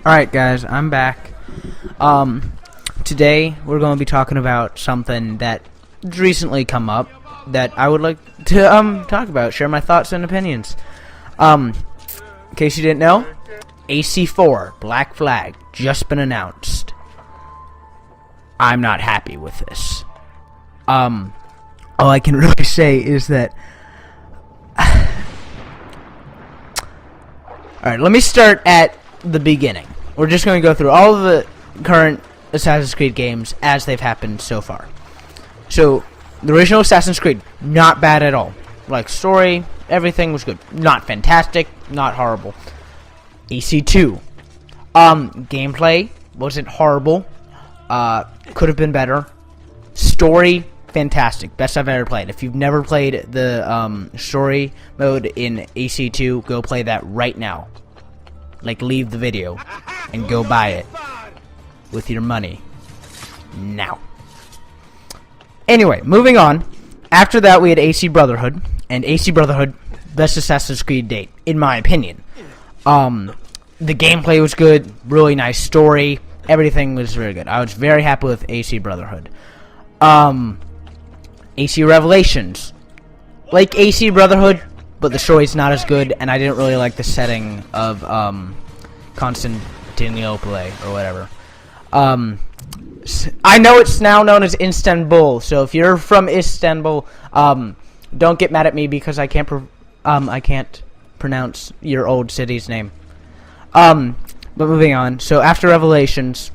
Alright guys, I'm back. Today we're going to be talking about something that recently come up that I would like to talk about, share my thoughts and opinions. In case you didn't know, AC4 Black Flag just been announced. I'm not happy with this. All I can really say is that alright, let me start at the beginning. We're just going to go through all of the current Assassin's Creed games as they've happened so far. So, the original Assassin's Creed, not bad at all. Like, story, everything was good. Not fantastic, not horrible. AC2. Gameplay wasn't horrible. Could have been better. Story, fantastic. Best I've ever played. If you've never played the story mode in AC2, go play that right now. Like, leave the video and go buy it with your money now. Anyway, moving on. After that, we had AC Brotherhood, and AC Brotherhood, best Assassin's Creed date, in my opinion. The gameplay was good, really nice story, everything was very good. I was very happy with AC Brotherhood. AC Revelations, like AC Brotherhood, but the story's not as good, and I didn't really like the setting of Constantinople or whatever. I know it's now known as Istanbul, so if you're from Istanbul, don't get mad at me because I can't pronounce your old city's name. But moving on. So after Revelations,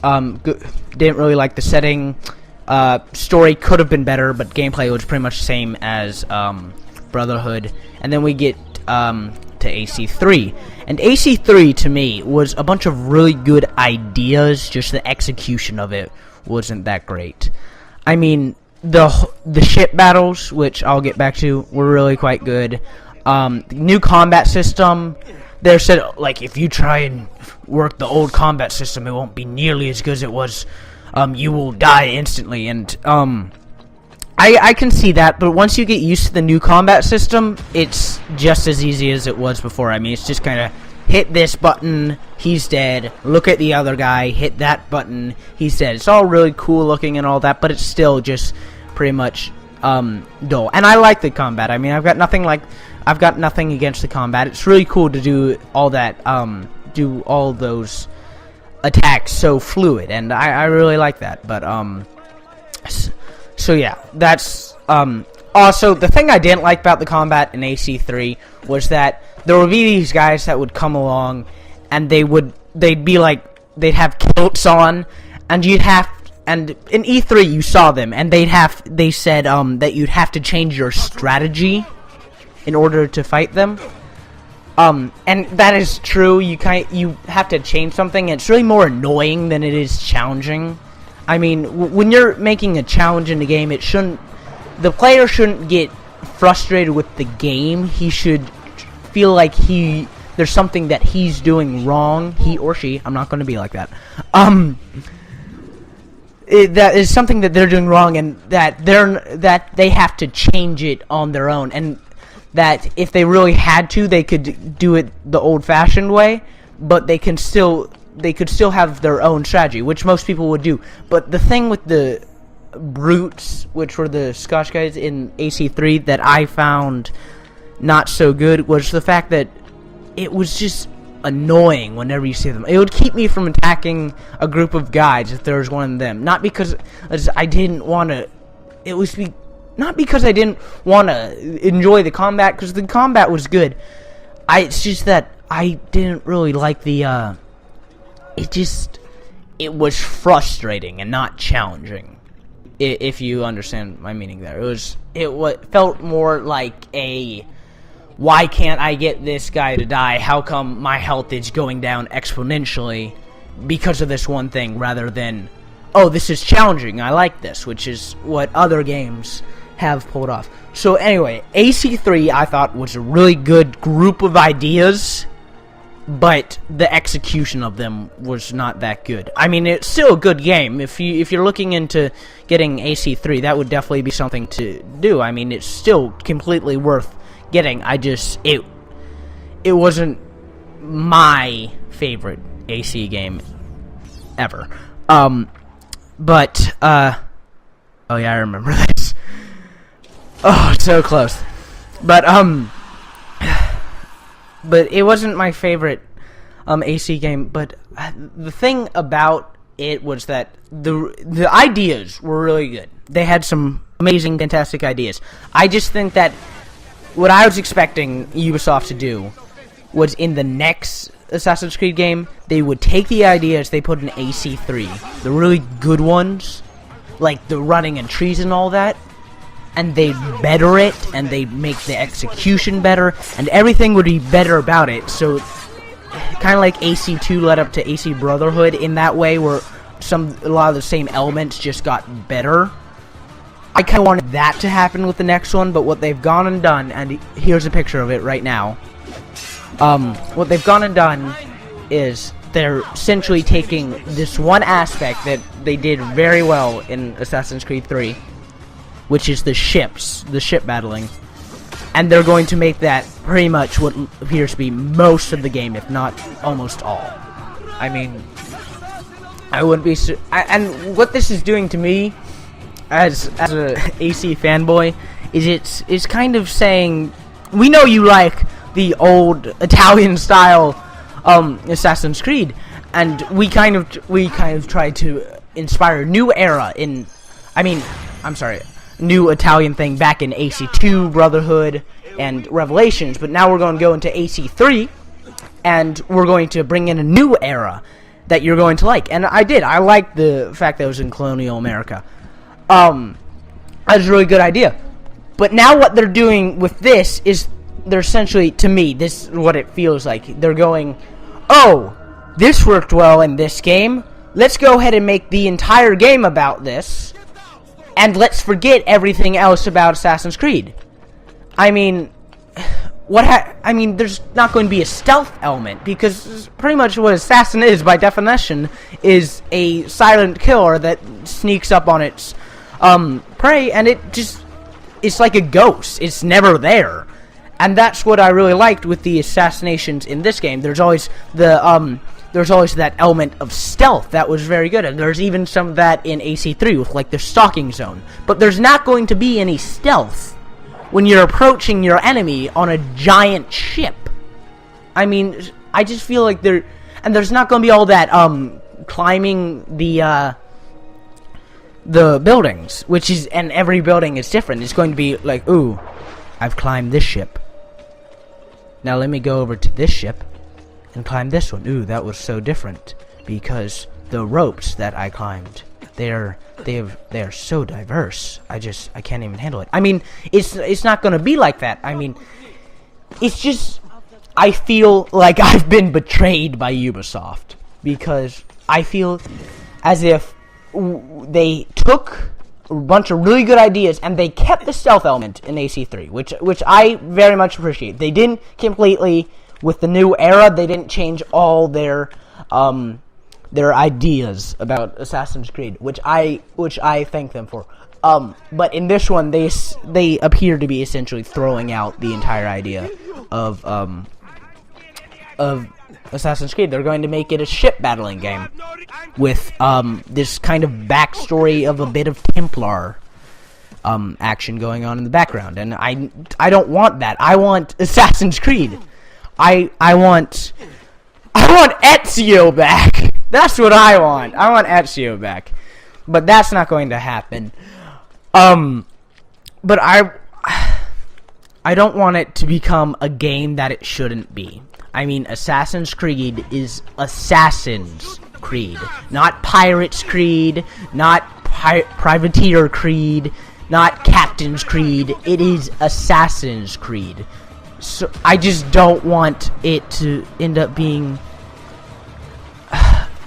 didn't really like the setting. Story could have been better, but gameplay was pretty much the same as Brotherhood. And then we get to AC3. And AC3, to me, was a bunch of really good ideas, just the execution of it wasn't that great. I mean, the ship battles, which I'll get back to, were really quite good. The new combat system, they said, like, if you try and work the old combat system, it won't be nearly as good as it was. You will die instantly, and I can see that, but once you get used to the new combat system, it's just as easy as it was before. I mean, it's just kind of hit this button, he's dead. Look at the other guy, hit that button, he's dead. It's all really cool looking and all that, but it's still just pretty much dull. And I like the combat. I mean, I've got nothing against the combat. It's really cool to do all that, do all those attacks so fluid, and I really like that. But so yeah, that's also the thing I didn't like about the combat in AC3 was that there would be these guys that would come along, and they'd be like, they'd have kilts on, and in E3 you saw them, and they said that you'd have to change your strategy in order to fight them. And that is true. You have to change something. It's really more annoying than it is challenging. I mean, when you're making a challenge in the game, the player shouldn't get frustrated with the game. He should feel like there's something that he's doing wrong. He or she. I'm not going to be like that. That is something that they're doing wrong, and that they have to change it on their own, and that if they really had to, they could do it the old-fashioned way, but they could still have their own strategy, which most people would do. But the thing with the brutes, which were the Scotch guys in AC3, that I found not so good, was the fact that it was just annoying whenever you see them. It would keep me from attacking a group of guys if there was one of them. Not because I didn't want to. Not because I didn't want to enjoy the combat, because the combat was good. It's just that I didn't really like the, it was frustrating and not challenging, if you understand my meaning there. It felt more like why can't I get this guy to die? How come my health is going down exponentially because of this one thing, rather than, oh, this is challenging, I like this, which is what other games have pulled off. So anyway, AC3 I thought was a really good group of ideas, but the execution of them was not that good. I mean, it's still a good game. If you're looking into getting AC3, that would definitely be something to do. I mean, it's still completely worth getting. It wasn't my favorite AC game ever. But oh yeah, I remember this. Oh, so close. But it wasn't my favorite AC game. But the thing about it was that the ideas were really good. They had some amazing, fantastic ideas. I just think that what I was expecting Ubisoft to do was in the next Assassin's Creed game, they would take the ideas they put in AC3, the really good ones, like the running and trees and all that, and they'd better it, and they'd make the execution better, and everything would be better about it. So, kind of like AC2 led up to AC Brotherhood in that way, where a lot of the same elements just got better. I kind of wanted that to happen with the next one, but what they've gone and done, and here's a picture of it right now. What they've gone and done is they're essentially taking this one aspect that they did very well in Assassin's Creed 3, which is the ship battling, and they're going to make that pretty much what appears to be most of the game, if not almost all. I mean, I wouldn't be and what this is doing to me as a AC fanboy is it's kind of saying, we know you like the old Italian style Assassin's Creed, and we kind of tried to inspire a new era new Italian thing back in AC2 Brotherhood and Revelations, but now we're going to go into AC3 and we're going to bring in a new era that you're going to like. And I liked the fact that it was in colonial America. That was a really good idea. But now what they're doing with this is they're essentially, to me, this is what it feels like. They're going, oh, this worked well in this game. Let's go ahead and make the entire game about this, and let's forget everything else about Assassin's Creed. I mean, there's not going to be a stealth element, because pretty much what Assassin is, by definition, is a silent killer that sneaks up on its prey, and it's like a ghost. It's never there. And that's what I really liked with the assassinations in this game. There's always that element of stealth that was very good, and there's even some of that in AC3 with like the stalking zone. But there's not going to be any stealth when you're approaching your enemy on a giant ship. I mean, I just feel like there's not going to be all that climbing the buildings, and every building is different. It's going to be like, ooh, I've climbed this ship. Now let me go over to this ship and climb this one. Ooh, that was so different, because the ropes that I climbed, they are so diverse. I can't even handle it. I mean, it's not going to be like that. I mean, it's just, I feel like I've been betrayed by Ubisoft, because I feel as if they took a bunch of really good ideas and they kept the stealth element in AC3, which I very much appreciate. They didn't completely, with the new era, they didn't change all their ideas about Assassin's Creed, which I thank them for. But in this one, they appear to be essentially throwing out the entire idea of Assassin's Creed. They're going to make it a ship battling game with this kind of backstory of a bit of Templar action going on in the background, and I don't want that. I want Assassin's Creed. I want Ezio back. That's what I want. I want Ezio back, but that's not going to happen. But I don't want it to become a game that it shouldn't be. I mean, Assassin's Creed is Assassin's Creed, not Pirates Creed, not Privateer Creed, not Captain's Creed. It is Assassin's Creed. So I just don't want it to end up being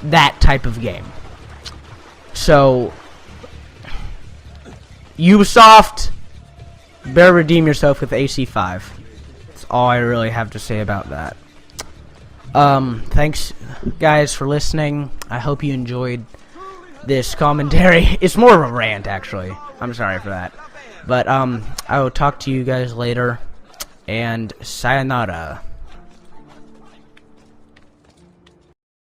that type of game. So, Ubisoft, better redeem yourself with AC5. That's all I really have to say about that. Thanks, guys, for listening. I hope you enjoyed this commentary. It's more of a rant, actually. I'm sorry for that. But, I will talk to you guys later. And sayonara.